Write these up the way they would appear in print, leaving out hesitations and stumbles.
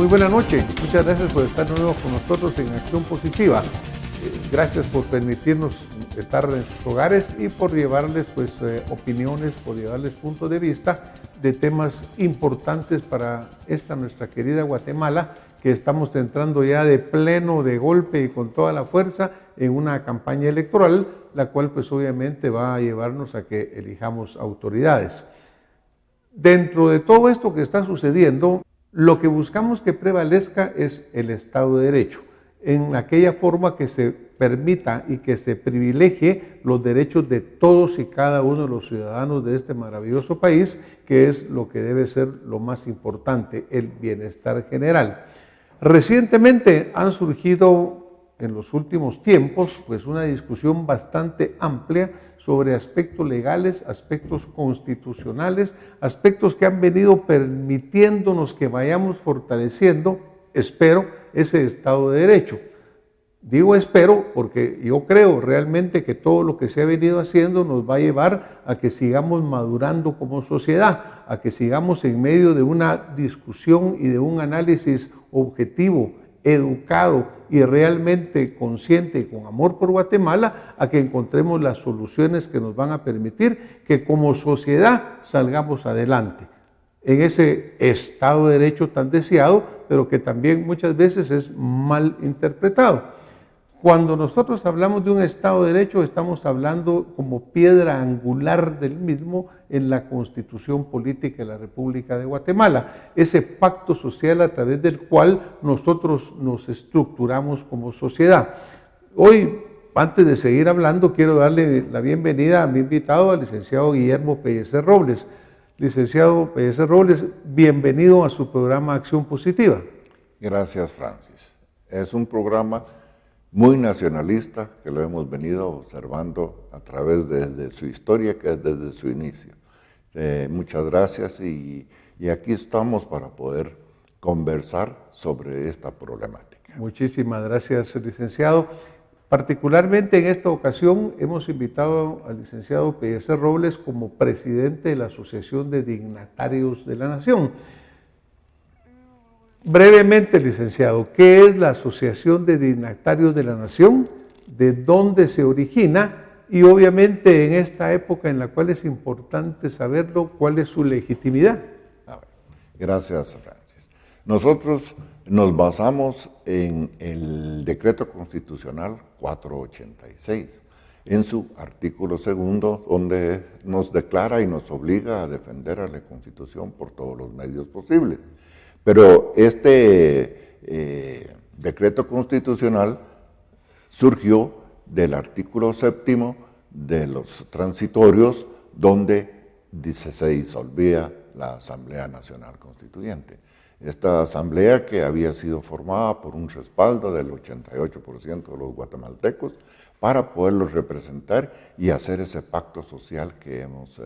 Muy buena noche, muchas gracias por estar de nuevo con nosotros en Acción Positiva. Gracias por permitirnos estar en sus hogares y por llevarles opiniones, por llevarles puntos de vista de temas importantes para esta nuestra querida Guatemala, que estamos entrando ya de pleno, de golpe y con toda la fuerza en una campaña electoral, la cual pues obviamente va a llevarnos a que elijamos autoridades. Dentro de todo esto que está sucediendo, lo que buscamos que prevalezca es el Estado de Derecho, en aquella forma que se permita y que se privilegie los derechos de todos y cada uno de los ciudadanos de este maravilloso país, que es lo que debe ser lo más importante, el bienestar general. Recientemente han surgido en los últimos tiempos pues una discusión bastante amplia sobre aspectos legales, aspectos constitucionales, aspectos que han venido permitiéndonos que vayamos fortaleciendo, espero, ese Estado de Derecho. Digo espero porque yo creo realmente que todo lo que se ha venido haciendo nos va a llevar a que sigamos madurando como sociedad, a que sigamos en medio de una discusión y de un análisis objetivo, educado y realmente consciente y con amor por Guatemala, a que encontremos las soluciones que nos van a permitir que como sociedad salgamos adelante en ese Estado de Derecho tan deseado, pero que también muchas veces es mal interpretado. Cuando nosotros hablamos de un Estado de Derecho, estamos hablando como piedra angular del mismo en la Constitución Política de la República de Guatemala, ese pacto social a través del cual nosotros nos estructuramos como sociedad. Hoy, antes de seguir hablando, quiero darle la bienvenida a mi invitado, al licenciado Guillermo Pellecer Robles. Licenciado Pellecer Robles, bienvenido a su programa Acción Positiva. Gracias, Francis. Es un programa muy nacionalista, que lo hemos venido observando a través desde su historia, que es desde su inicio. Muchas gracias y aquí estamos para poder conversar sobre esta problemática. Muchísimas gracias, licenciado. Particularmente en esta ocasión hemos invitado al licenciado Pellecer Robles como presidente de la Asociación de Dignatarios de la Nación. Brevemente, licenciado, ¿qué es la Asociación de Dignatarios de la Nación? ¿De dónde se origina? Y obviamente en esta época en la cual es importante saberlo, ¿cuál es su legitimidad? Gracias, Francis. Nosotros nos basamos en el Decreto Constitucional 486, en su artículo 2, donde nos declara y nos obliga a defender a la Constitución por todos los medios posibles. Pero este decreto constitucional surgió del artículo 7 de los transitorios, donde se disolvía la Asamblea Nacional Constituyente. Esta asamblea, que había sido formada por un respaldo del 88% de los guatemaltecos para poderlos representar y hacer ese pacto social que hemos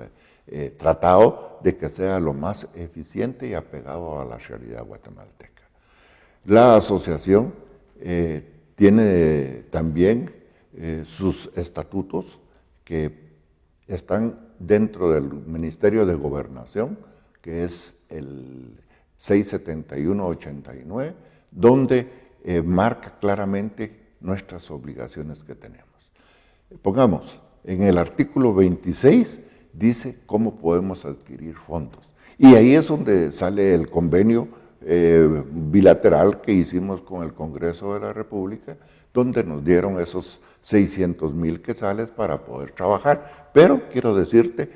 tratado de que sea lo más eficiente y apegado a la realidad guatemalteca. La asociación tiene también sus estatutos que están dentro del Ministerio de Gobernación, que es el 671-89, donde marca claramente nuestras obligaciones que tenemos. Pongamos, en el artículo 26 dice cómo podemos adquirir fondos. Y ahí es donde sale el convenio bilateral que hicimos con el Congreso de la República, donde nos dieron esos 600,000 quetzales para poder trabajar. Pero quiero decirte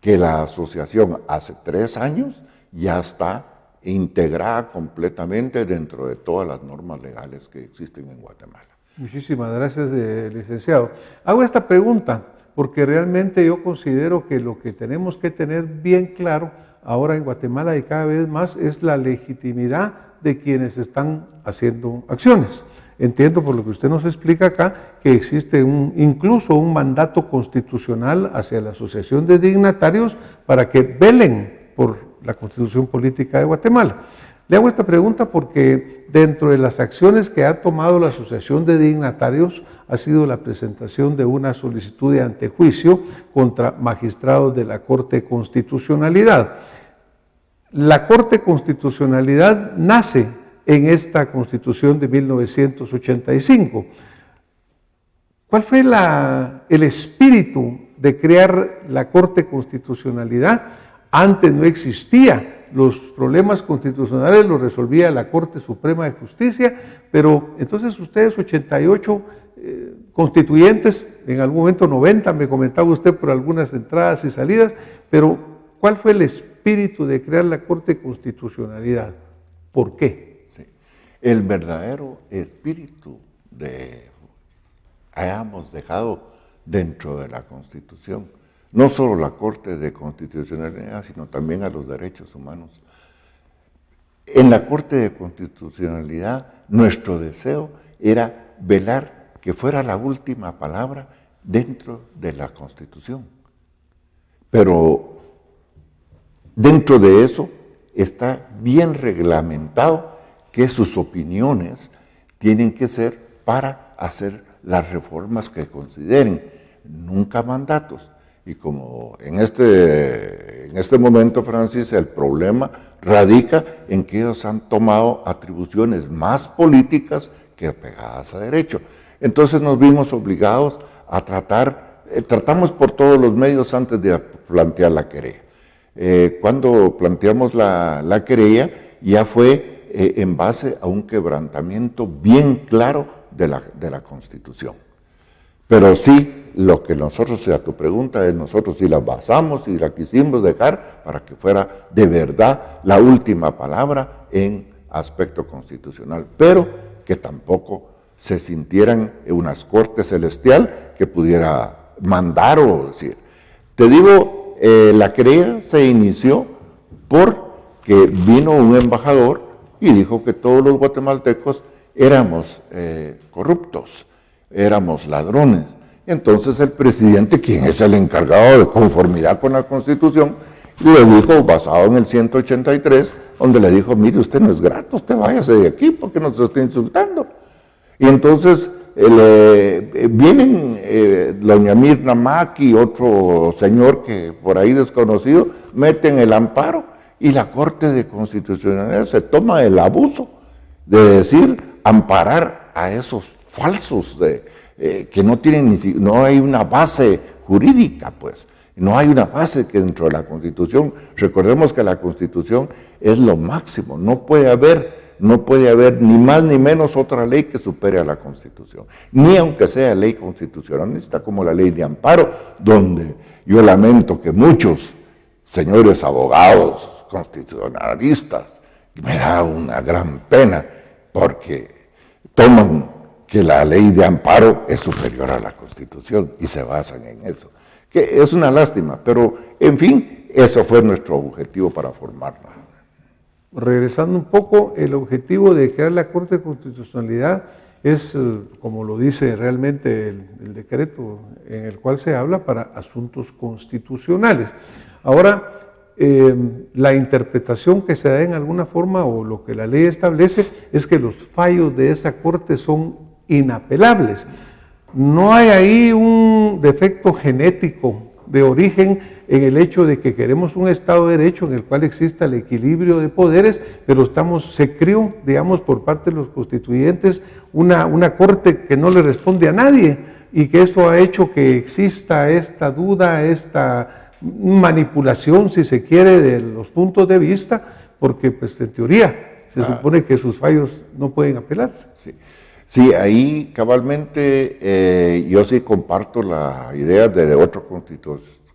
que la asociación hace 3 años ya está integrada completamente dentro de todas las normas legales que existen en Guatemala. Muchísimas gracias, licenciado. Hago esta pregunta porque realmente yo considero que lo que tenemos que tener bien claro ahora en Guatemala y cada vez más es la legitimidad de quienes están haciendo acciones. Entiendo por lo que usted nos explica acá que existe incluso un mandato constitucional hacia la Asociación de Dignatarios para que velen por la Constitución Política de Guatemala. Le hago esta pregunta porque dentro de las acciones que ha tomado la Asociación de Dignatarios ha sido la presentación de una solicitud de antejuicio contra magistrados de la Corte de Constitucionalidad. La Corte de Constitucionalidad nace en esta Constitución de 1985. ¿Cuál fue el espíritu de crear la Corte de Constitucionalidad? Antes no existía, los problemas constitucionales los resolvía la Corte Suprema de Justicia, pero entonces ustedes 88 constituyentes, en algún momento 90, me comentaba usted por algunas entradas y salidas, pero ¿cuál fue el espíritu de crear la Corte de Constitucionalidad? ¿Por qué? Sí. El verdadero espíritu hayamos dejado dentro de la Constitución, no solo la Corte de Constitucionalidad, sino también a los derechos humanos. En la Corte de Constitucionalidad, nuestro deseo era velar que fuera la última palabra dentro de la Constitución. Pero dentro de eso está bien reglamentado que sus opiniones tienen que ser para hacer las reformas que consideren, nunca mandatos. Y como en este momento, Francis, el problema radica en que ellos han tomado atribuciones más políticas que apegadas a derecho. Entonces nos vimos obligados a tratamos por todos los medios antes de plantear la querella. Cuando planteamos la querella, ya fue en base a un quebrantamiento bien claro de la Constitución. Pero sí, lo que nosotros, a tu pregunta, es nosotros sí la basamos y la quisimos dejar para que fuera de verdad la última palabra en aspecto constitucional, pero que tampoco se sintieran en unas cortes celestial que pudiera mandar o decir. Te digo, la querella se inició porque vino un embajador y dijo que todos los guatemaltecos éramos corruptos, éramos ladrones. Entonces el presidente, quien es el encargado de conformidad con la Constitución, le dijo, basado en el 183, donde le dijo, mire, usted no es grato, usted váyase de aquí porque nos está insultando. Y entonces vienen doña Mirna Mac y otro señor que por ahí desconocido, meten el amparo y la Corte de Constitucionalidad se toma el abuso de decir, amparar a esos falsos que no tienen no hay una base jurídica, pues. No hay una base que dentro de la Constitución, recordemos que la Constitución es lo máximo, no puede haber ni más ni menos otra ley que supere a la Constitución, ni aunque sea ley constitucionalista como la ley de amparo, donde yo lamento que muchos señores abogados constitucionalistas, me da una gran pena, porque toman que la ley de amparo es superior a la Constitución y se basan en eso. Que es una lástima, pero en fin, eso fue nuestro objetivo para formarla. Regresando un poco, el objetivo de crear la Corte de Constitucionalidad es, como lo dice realmente el decreto en el cual se habla, para asuntos constitucionales. Ahora, la interpretación que se da en alguna forma o lo que la ley establece es que los fallos de esa Corte son inapelables. No hay ahí un defecto genético de origen en el hecho de que queremos un Estado de Derecho en el cual exista el equilibrio de poderes, pero se creó, digamos, por parte de los constituyentes una Corte que no le responde a nadie, y que eso ha hecho que exista esta duda, esta manipulación, si se quiere, de los puntos de vista, porque pues en teoría se supone que sus fallos no pueden apelarse. Sí, ahí cabalmente yo sí comparto la idea de otro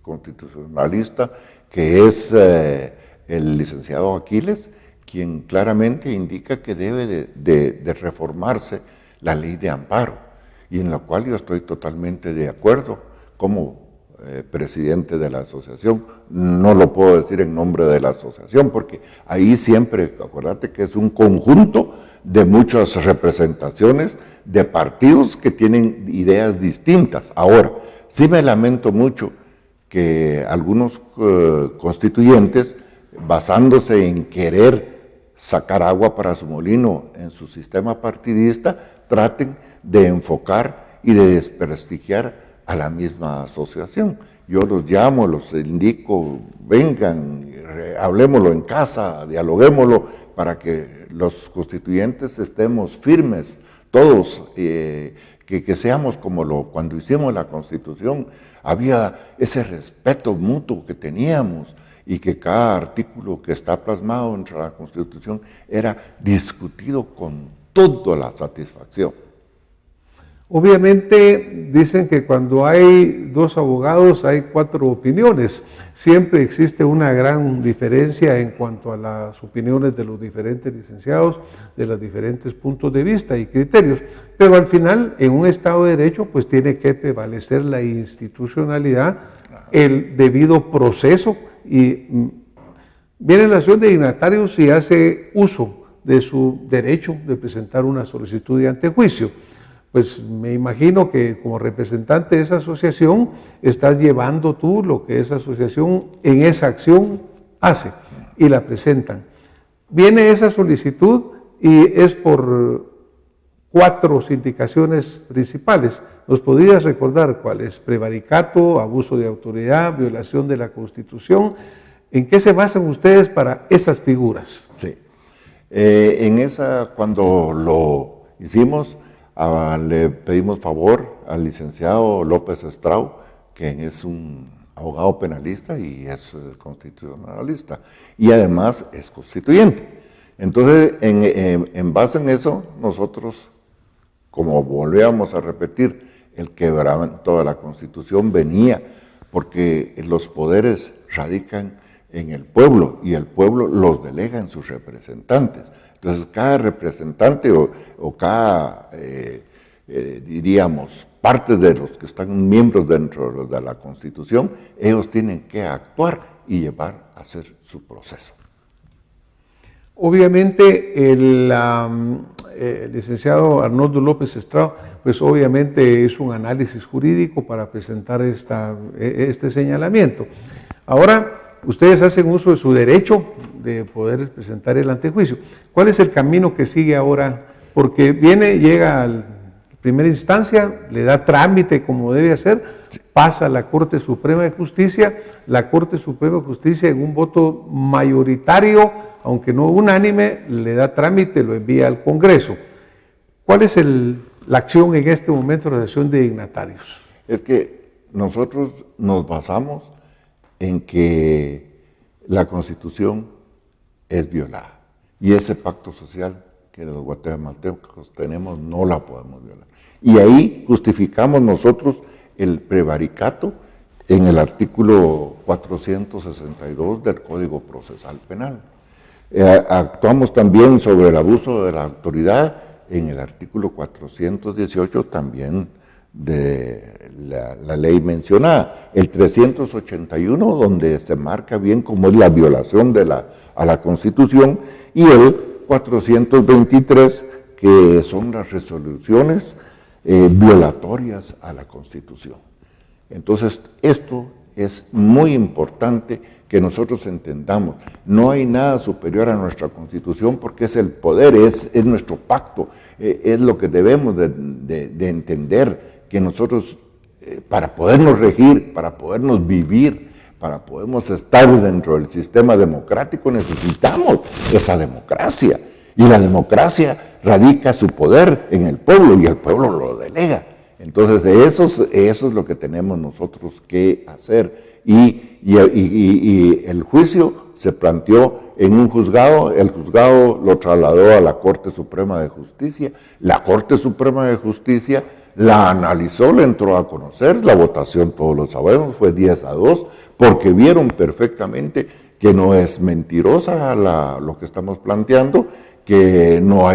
constitucionalista, que es el licenciado Aquiles, quien claramente indica que debe de reformarse la ley de amparo, y en la cual yo estoy totalmente de acuerdo como presidente de la asociación. No lo puedo decir en nombre de la asociación, porque ahí siempre, acuérdate que es un conjunto de muchas representaciones de partidos que tienen ideas distintas. Ahora, sí me lamento mucho que algunos constituyentes, basándose en querer sacar agua para su molino en su sistema partidista, traten de enfocar y de desprestigiar a la misma asociación. yo los llamo, los indico, vengan, hablémoslo en casa, dialoguémoslo, para que los constituyentes estemos firmes, todos, que seamos como cuando hicimos la Constitución, había ese respeto mutuo que teníamos y que cada artículo que está plasmado dentro de la Constitución era discutido con toda la satisfacción. Obviamente dicen que cuando hay dos abogados hay cuatro opiniones. Siempre existe una gran diferencia en cuanto a las opiniones de los diferentes licenciados, de los diferentes puntos de vista y criterios. Pero al final, en un Estado de Derecho, pues tiene que prevalecer la institucionalidad, el debido proceso, y viene la acción de dignatarios y hace uso de su derecho de presentar una solicitud de antejuicio. Pues me imagino que como representante de esa asociación estás llevando tú lo que esa asociación en esa acción hace y la presentan. Viene esa solicitud y es por 4 indicaciones principales. ¿Nos podrías recordar cuáles? Prevaricato, abuso de autoridad, violación de la Constitución. ¿En qué se basan ustedes para esas figuras? Sí. En esa, cuando lo hicimos, le pedimos favor al licenciado López Estrau, que es un abogado penalista y es constitucionalista, y además es constituyente. Entonces, en base en eso, nosotros, como volvíamos a repetir, el quebrantamiento de la Constitución venía porque los poderes radican en el pueblo y el pueblo los delega en sus representantes. Entonces, cada representante o cada, diríamos, parte de los que están miembros dentro de la Constitución, ellos tienen que actuar y llevar a hacer su proceso. Obviamente, el licenciado Arnoldo López Estrau, pues obviamente es un análisis jurídico para presentar este señalamiento. Ahora, ustedes hacen uso de su derecho de poder presentar el antejuicio. ¿Cuál es el camino que sigue ahora? Porque llega a primera instancia, le da trámite como debe hacer, pasa a la Corte Suprema de Justicia, la Corte Suprema de Justicia en un voto mayoritario, aunque no unánime, le da trámite, lo envía al Congreso. ¿Cuál es la acción en este momento de la acción de dignatarios? Es que nosotros nos basamos en que la Constitución es violada y ese pacto social que de los guatemaltecos tenemos no la podemos violar. Y ahí justificamos nosotros el prevaricato en el artículo 462 del Código Procesal Penal. Actuamos también sobre el abuso de la autoridad en el artículo 418 también de la ley mencionada, el 381 donde se marca bien cómo es la violación a la Constitución, y el 423 que son las resoluciones violatorias a la Constitución. Entonces, esto es muy importante que nosotros entendamos. No hay nada superior a nuestra Constitución porque es el poder, es nuestro pacto, es lo que debemos de entender, que nosotros, para podernos regir, para podernos vivir, para podernos estar dentro del sistema democrático, necesitamos esa democracia. Y la democracia radica su poder en el pueblo y el pueblo lo delega. Entonces, eso es lo que tenemos nosotros que hacer. Y el juicio se planteó en un juzgado, el juzgado lo trasladó a la Corte Suprema de Justicia, la Corte Suprema de Justicia la analizó, le entró a conocer, la votación todos lo sabemos, fue 10-2, porque vieron perfectamente que no es mentirosa lo que estamos planteando, que no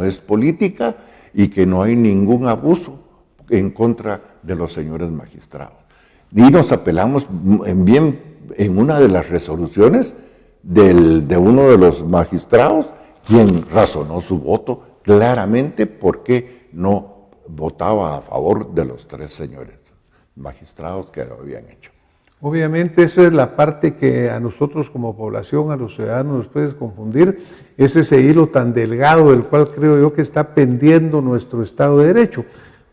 es política y que no hay ningún abuso en contra de los señores magistrados. Y nos apelamos en una de las resoluciones de uno de los magistrados, quien razonó su voto claramente porque no votaba a favor de los 3 señores magistrados que lo habían hecho. Obviamente esa es la parte que a nosotros como población, a los ciudadanos nos puede confundir, es ese hilo tan delgado del cual creo yo que está pendiendo nuestro Estado de Derecho.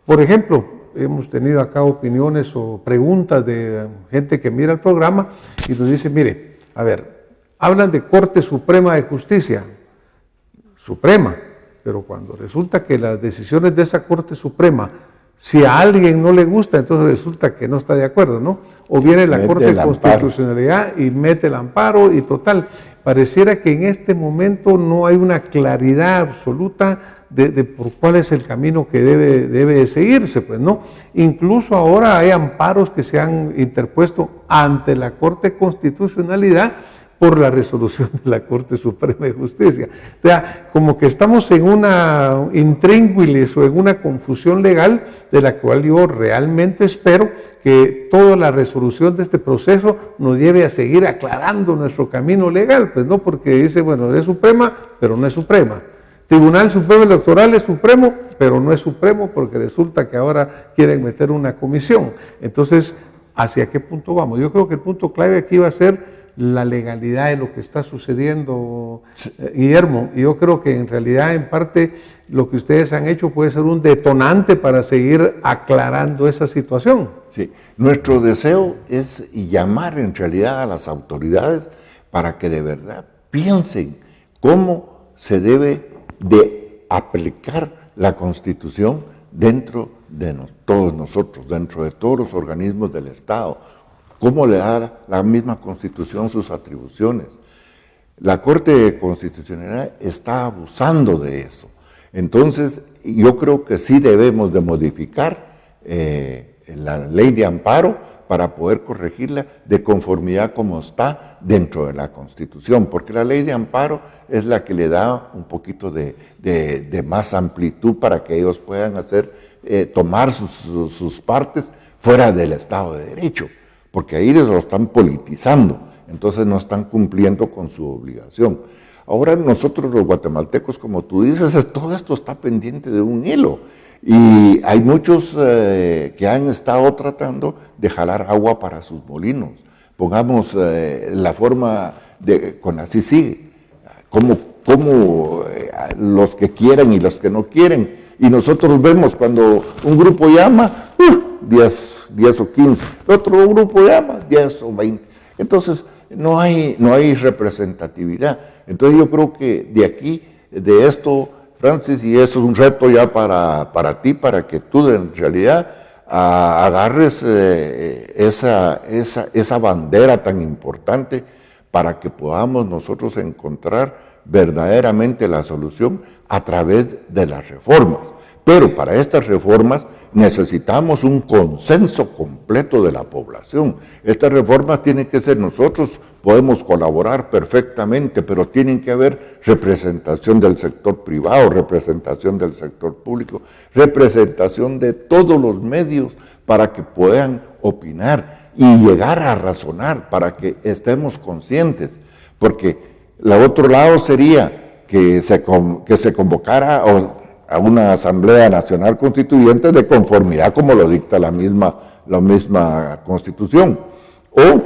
Por ejemplo, hemos tenido acá opiniones o preguntas de gente que mira el programa y nos dice, mire, a ver, hablan de Corte Suprema de Justicia, Suprema, pero cuando resulta que las decisiones de esa Corte Suprema, si a alguien no le gusta, entonces resulta que no está de acuerdo, ¿no? O viene la Corte de Constitucionalidad y mete el amparo y total, pareciera que en este momento no hay una claridad absoluta de por cuál es el camino que debe de seguirse, pues, ¿no? Incluso ahora hay amparos que se han interpuesto ante la Corte de Constitucionalidad por la resolución de la Corte Suprema de Justicia. O sea, como que estamos en una intríngulis o en una confusión legal de la cual yo realmente espero que toda la resolución de este proceso nos lleve a seguir aclarando nuestro camino legal, pues no, porque dice, bueno, es suprema, pero no es suprema. Tribunal Supremo Electoral es supremo, pero no es supremo porque resulta que ahora quieren meter una comisión. Entonces, ¿hacia qué punto vamos? Yo creo que el punto clave aquí va a ser la legalidad de lo que está sucediendo, Guillermo. Y yo creo que en realidad, en parte, lo que ustedes han hecho puede ser un detonante para seguir aclarando esa situación. Sí, nuestro deseo es llamar en realidad a las autoridades para que de verdad piensen cómo se debe de aplicar la Constitución dentro de todos nosotros, dentro de todos los organismos del Estado. ¿Cómo le da la misma Constitución sus atribuciones? La Corte Constitucional está abusando de eso. Entonces, yo creo que sí debemos de modificar la ley de amparo para poder corregirla de conformidad como está dentro de la Constitución, porque la ley de amparo es la que le da un poquito de más amplitud para que ellos puedan tomar sus partes fuera del Estado de Derecho, porque ahí lo están politizando, entonces no están cumpliendo con su obligación. Ahora nosotros los guatemaltecos, como tú dices, todo esto está pendiente de un hilo. Y hay muchos que han estado tratando de jalar agua para sus molinos. Pongamos la forma de, con así sigue, como los que quieren y los que no quieren. Y nosotros vemos cuando un grupo llama, 10 o 15, otro grupo llama, 10 o 20. Entonces no hay representatividad. Entonces yo creo que de aquí, de esto, Francis, y eso es un reto ya para ti, para que tú en realidad agarres esa bandera tan importante para que podamos nosotros encontrar verdaderamente la solución a través de las reformas. Pero para estas reformas necesitamos un consenso completo de la población. Estas reformas tienen que ser, nosotros podemos colaborar perfectamente, pero tienen que haber representación del sector privado, representación del sector público, representación de todos los medios para que puedan opinar y llegar a razonar, para que estemos conscientes. Porque el otro lado sería que se convocara a una Asamblea Nacional Constituyente de conformidad como lo dicta la misma Constitución, o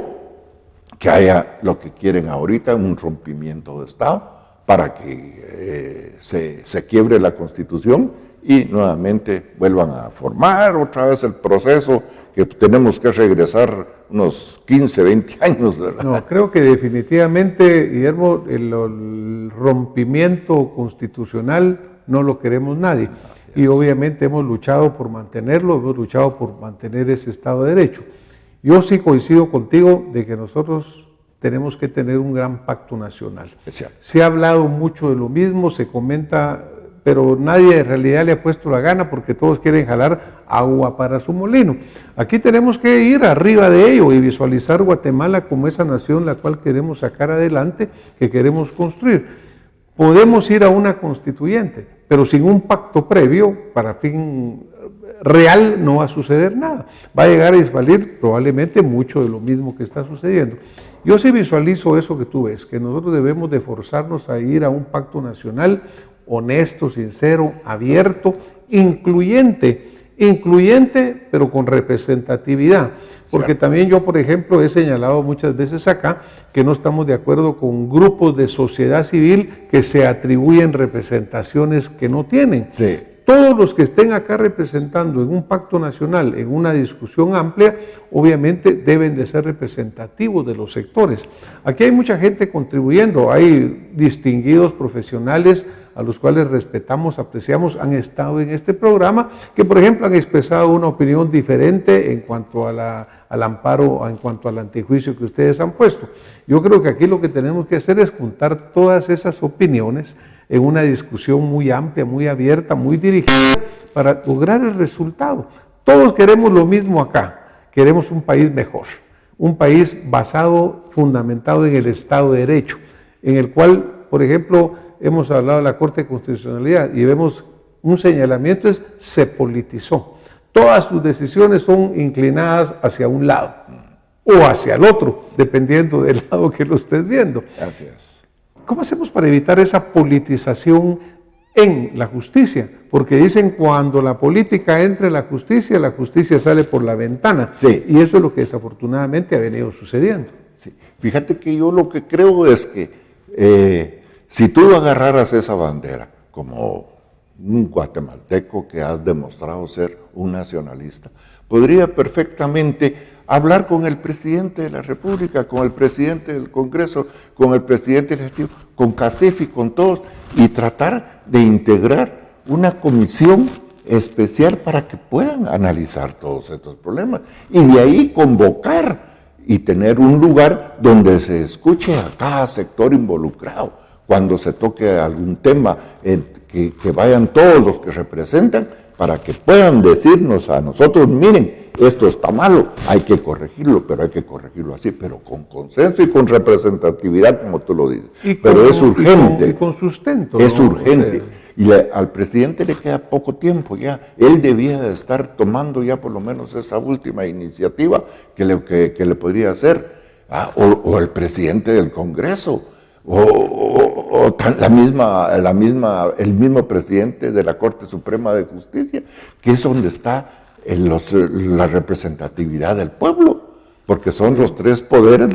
que haya lo que quieren ahorita, un rompimiento de Estado para que se quiebre la Constitución y nuevamente vuelvan a formar otra vez el proceso que tenemos que regresar unos 15, 20 años, ¿verdad? No, creo que definitivamente, Guillermo, el rompimiento constitucional no lo queremos nadie. Y obviamente hemos luchado por mantenerlo, hemos luchado por mantener ese Estado de Derecho. Yo sí coincido contigo de que nosotros tenemos que tener un gran pacto nacional. Se ha hablado mucho de lo mismo, se comenta, pero nadie en realidad le ha puesto la gana porque todos quieren jalar agua para su molino. Aquí tenemos que ir arriba de ello y visualizar Guatemala como esa nación la cual queremos sacar adelante, que queremos construir. Podemos ir a una constituyente, pero sin un pacto previo, para fin real, no va a suceder nada. Va a llegar a desvalir probablemente mucho de lo mismo que está sucediendo. Yo sí visualizo eso que tú ves, que nosotros debemos de forzarnos a ir a un pacto nacional honesto, sincero, abierto, incluyente, pero con representatividad. Porque también yo, por ejemplo, he señalado muchas veces acá que no estamos de acuerdo con grupos de sociedad civil que se atribuyen representaciones que no tienen. Sí. todos los que estén acá representando en un pacto nacional, en una discusión amplia, obviamente deben de ser representativos de los sectores. Aquí hay mucha gente contribuyendo, hay distinguidos profesionales a los cuales respetamos, apreciamos, han estado en este programa, que por ejemplo han expresado una opinión diferente en cuanto al amparo, en cuanto al antejuicio que ustedes han puesto. Yo creo que aquí lo que tenemos que hacer es juntar todas esas opiniones en una discusión muy amplia, muy abierta, muy dirigida, para lograr el resultado. Todos queremos lo mismo acá, queremos un país mejor, un país basado, fundamentado en el Estado de Derecho, en el cual, por ejemplo, hemos hablado de la Corte de Constitucionalidad y vemos un señalamiento, se politizó. Todas sus decisiones son inclinadas hacia un lado o hacia el otro, dependiendo del lado que lo estés viendo. Gracias. ¿Cómo hacemos para evitar esa politización en la justicia? Porque dicen cuando la política entra en la justicia sale por la ventana. Sí. Y eso es lo que desafortunadamente ha venido sucediendo. Sí. Fíjate que yo lo que creo es que si tú agarraras esa bandera como un guatemalteco que has demostrado ser un nacionalista, podría perfectamente hablar con el presidente de la República, con el presidente del Congreso, con el presidente del Ejecutivo, con CACIFI, con todos, y tratar de integrar una comisión especial para que puedan analizar todos estos problemas y de ahí convocar y tener un lugar donde se escuche a cada sector involucrado. Cuando se toque algún tema, que vayan todos los que representan para que puedan decirnos a nosotros, miren, esto está malo, hay que corregirlo, pero hay que corregirlo así, pero con consenso y con representatividad, como tú lo dices. Pero es urgente. Y con sustento. Es ¿no? urgente. Y al presidente le queda poco tiempo ya. Él debía de estar tomando ya por lo menos esa última iniciativa que le podría hacer. O el presidente del Congreso. El mismo presidente de la Corte Suprema de Justicia, que es donde está la representatividad del pueblo, porque son los tres poderes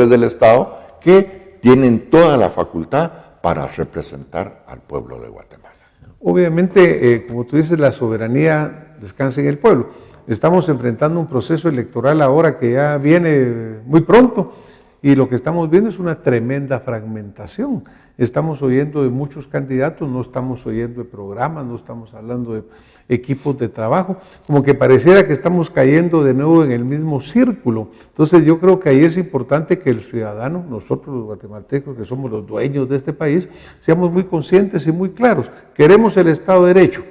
del Estado que tienen toda la facultad para representar al pueblo de Guatemala. Obviamente, como tú dices, la soberanía descansa en el pueblo. Estamos enfrentando un proceso electoral ahora que ya viene muy pronto. Y lo que estamos viendo es una tremenda fragmentación. Estamos oyendo de muchos candidatos, no estamos oyendo de programas, no estamos hablando de equipos de trabajo, como que pareciera que estamos cayendo de nuevo en el mismo círculo. Entonces yo creo que ahí es importante que el ciudadano, nosotros los guatemaltecos que somos los dueños de este país, seamos muy conscientes y muy claros. Queremos el Estado de Derecho.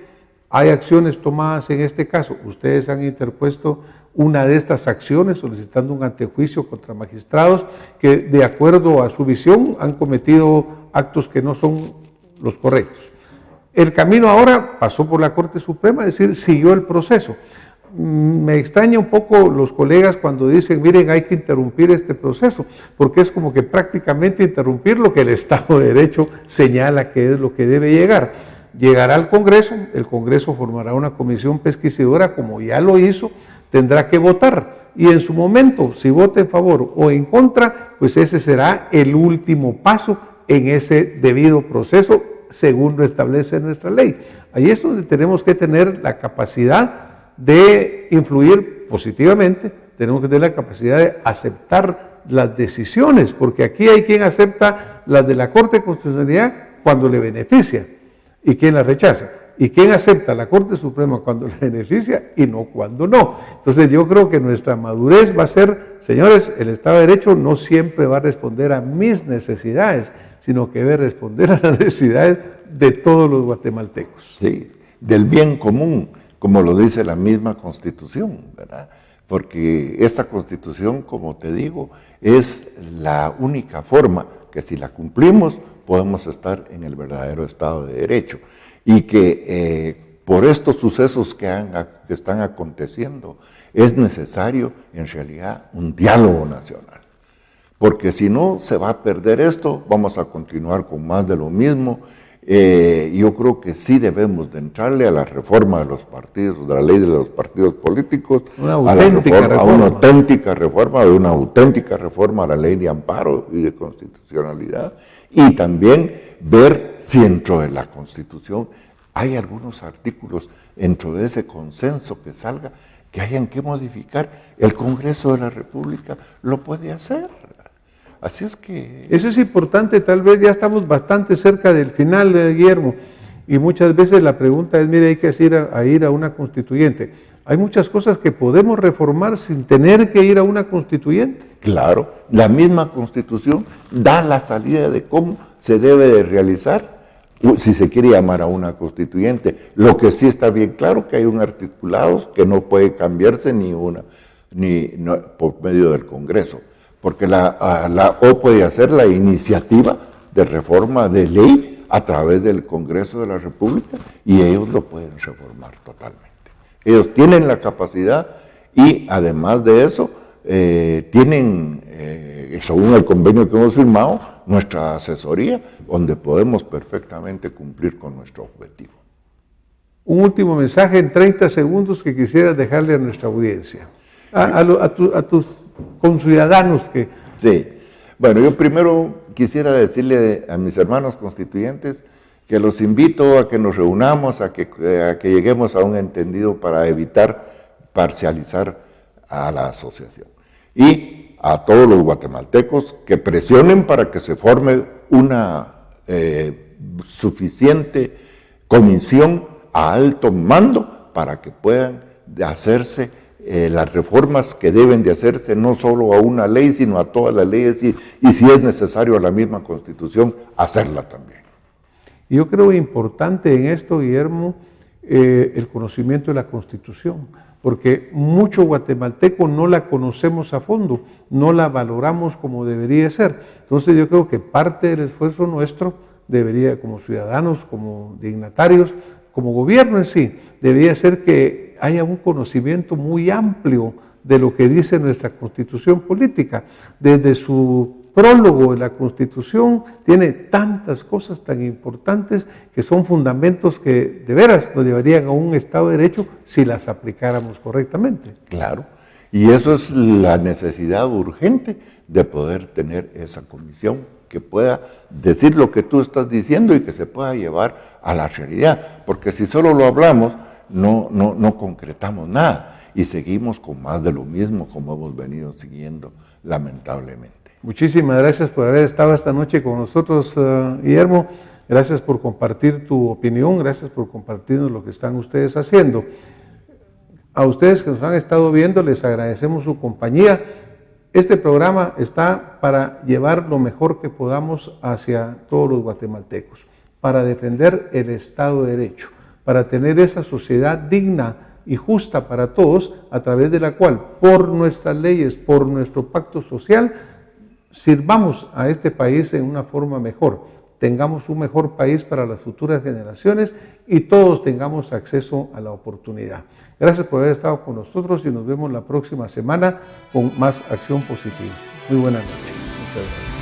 Hay acciones tomadas en este caso. Ustedes han interpuesto una de estas acciones solicitando un antejuicio contra magistrados que de acuerdo a su visión han cometido actos que no son los correctos. El camino ahora pasó por la Corte Suprema, es decir, siguió el proceso. Me extraña un poco los colegas cuando dicen, miren, hay que interrumpir este proceso, porque es como que prácticamente interrumpir lo que el Estado de Derecho señala que es lo que debe llegar. Llegará al Congreso, el Congreso formará una comisión pesquisidora como ya lo hizo, tendrá que votar y en su momento, si vota en favor o en contra, pues ese será el último paso en ese debido proceso según lo establece nuestra ley. Ahí es donde tenemos que tener la capacidad de influir positivamente, tenemos que tener la capacidad de aceptar las decisiones, porque aquí hay quien acepta las de la Corte de Constitucionalidad cuando le beneficia y quien las rechaza. ¿Y quién acepta la Corte Suprema cuando le beneficia y no cuando no? Entonces yo creo que nuestra madurez va a ser, señores, el Estado de Derecho no siempre va a responder a mis necesidades, sino que debe responder a las necesidades de todos los guatemaltecos. Sí, del bien común, como lo dice la misma Constitución, ¿verdad? Porque esta Constitución, como te digo, es la única forma que si la cumplimos podemos estar en el verdadero Estado de Derecho. Y que por estos sucesos que están aconteciendo es necesario en realidad un diálogo nacional, porque si no se va a perder esto, vamos a continuar con más de lo mismo. Yo creo que sí debemos de entrarle a la reforma de los partidos, de la ley de los partidos políticos, a una auténtica reforma a la ley de amparo y de constitucionalidad, y también ver si dentro de la Constitución hay algunos artículos dentro de ese consenso que salga que hayan que modificar, el Congreso de la República lo puede hacer. Así es que... Eso es importante, tal vez ya estamos bastante cerca del final, Guillermo, y muchas veces la pregunta es, mire, hay que ir a una constituyente. Hay muchas cosas que podemos reformar sin tener que ir a una constituyente. Claro, la misma Constitución da la salida de cómo se debe de realizar si se quiere llamar a una constituyente. Lo que sí está bien claro que hay un articulado que no puede cambiarse por medio del Congreso, porque la O puede hacer la iniciativa de reforma de ley a través del Congreso de la República y ellos lo pueden reformar totalmente. Ellos tienen la capacidad y además de eso tienen, según el convenio que hemos firmado, nuestra asesoría, donde podemos perfectamente cumplir con nuestro objetivo. Un último mensaje en 30 segundos que quisiera dejarle a nuestra audiencia, a tus conciudadanos que... Sí, bueno, yo primero quisiera decirle a mis hermanos constituyentes que los invito a que nos reunamos, a que lleguemos a un entendido para evitar parcializar a la asociación. Y a todos los guatemaltecos que presionen para que se forme una suficiente comisión a alto mando para que puedan hacerse las reformas que deben de hacerse, no solo a una ley, sino a todas las leyes y si es necesario a la misma Constitución, hacerla también. Yo creo importante en esto, Guillermo, el conocimiento de la Constitución, porque mucho guatemalteco no la conocemos a fondo, no la valoramos como debería ser. Entonces yo creo que parte del esfuerzo nuestro debería, como ciudadanos, como dignatarios, como gobierno en sí, debería ser que haya un conocimiento muy amplio de lo que dice nuestra Constitución política. Desde su prólogo de la Constitución tiene tantas cosas tan importantes que son fundamentos que de veras nos llevarían a un Estado de Derecho si las aplicáramos correctamente. Claro, y eso es la necesidad urgente de poder tener esa comisión que pueda decir lo que tú estás diciendo y que se pueda llevar a la realidad, porque si solo lo hablamos, no concretamos nada y seguimos con más de lo mismo como hemos venido siguiendo lamentablemente. Muchísimas gracias por haber estado esta noche con nosotros, Guillermo. Gracias por compartir tu opinión, gracias por compartirnos lo que están ustedes haciendo. A ustedes que nos han estado viendo, les agradecemos su compañía. Este programa está para llevar lo mejor que podamos hacia todos los guatemaltecos, para defender el Estado de Derecho, para tener esa sociedad digna y justa para todos, a través de la cual, por nuestras leyes, por nuestro pacto social, sirvamos a este país en una forma mejor, tengamos un mejor país para las futuras generaciones y todos tengamos acceso a la oportunidad. Gracias por haber estado con nosotros y nos vemos la próxima semana con más Acción Positiva. Muy buenas noches. Muchas gracias.